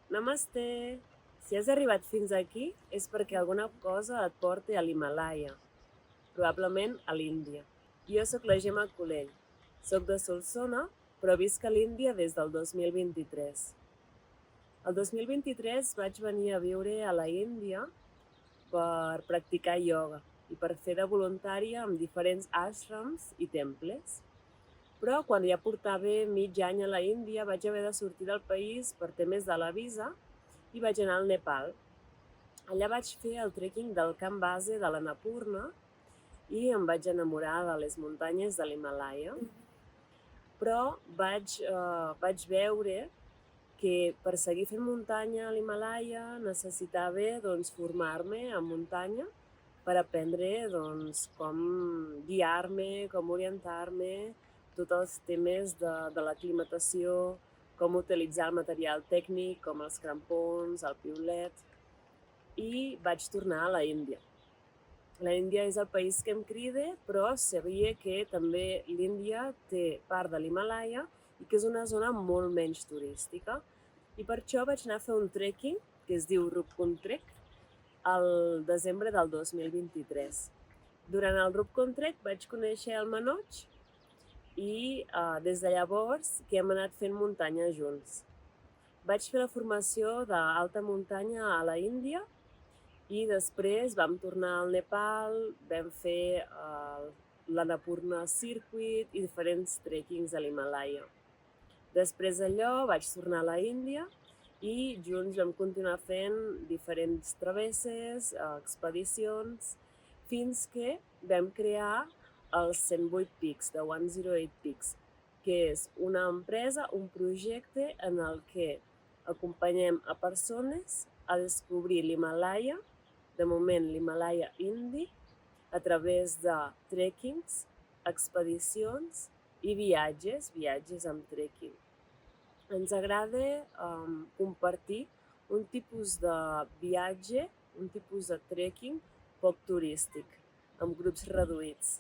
Namasté! Si has arribat fins aquí és perquè alguna cosa et porta a l'Himàlaia, probablement a l'Índia. Jo sóc la Gemma Colell, sóc de Solsona, però visc a l'Índia des del 2023. El 2023 vaig venir a viure a la Índia per practicar ioga i per fer de voluntària en diferents ashrams i temples. Però quan ja portava mig any a la Índia vaig haver de sortir del país per temes de la visa i vaig anar al Nepal. Allà vaig fer el trekking del camp base de l'Annapurna i em vaig enamorar de les muntanyes de l'Himàlaia. Però vaig veure que per seguir fent muntanya a l'Himàlaia necessitava formar-me en muntanya per aprendre com guiar-me, com orientar-me, tots els temes de l'aclimatació, com utilitzar el material tècnic, com els crampons, el piulet, i vaig tornar a la Índia. La Índia és el país que em crida, però sabia que també l'Índia té part de l'Himàlaia i que és una zona molt menys turística. I per això vaig anar a fer un trekking, que es diu Rupkund Trek, al desembre del 2023. Durant el Rupkund Trek vaig conèixer el Manoj i des de llavors que hem anat fent muntanya junts. Vaig fer la formació d'alta muntanya a la Índia i després vam tornar al Nepal, vam fer l'Annapurna Circuit i diferents trekkings a l'Himàlaia. Després d'allò vaig tornar a la Índia i junts vam continuar fent diferents travesses, expedicions, fins que vam crear els 108 Peaks, de 108 Peaks, que és una empresa, un projecte en el que acompanyem a persones a descobrir l'Himàlaia, de moment l'Himàlaia indi, a través de trekkings, expedicions i viatges amb trekking. Ens agrada compartir un tipus de viatge, un tipus de trekking poc turístic, amb grups reduïts.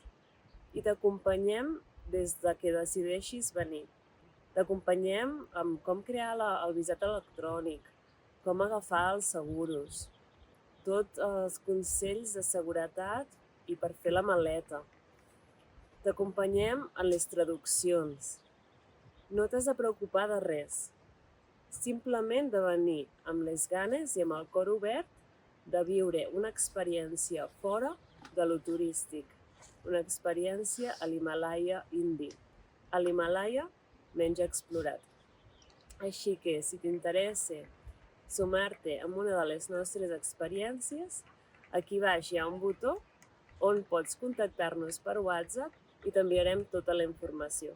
I t'acompanyem des de que decideixis venir. T'acompanyem amb com crear el visat electrònic, com agafar els seguros, tots els consells de seguretat i per fer la maleta. T'acompanyem en les traduccions. No t'has de preocupar de res. Simplement de venir amb les ganes i amb el cor obert de viure una experiència fora de lo turístic, una experiència a l'Himàlaia indi, a l'Himàlaia menys explorat. Així que, si t'interessa sumar-te a una de les nostres experiències, aquí baix hi ha un botó on pots contactar-nos per WhatsApp i t'enviarem tota la informació.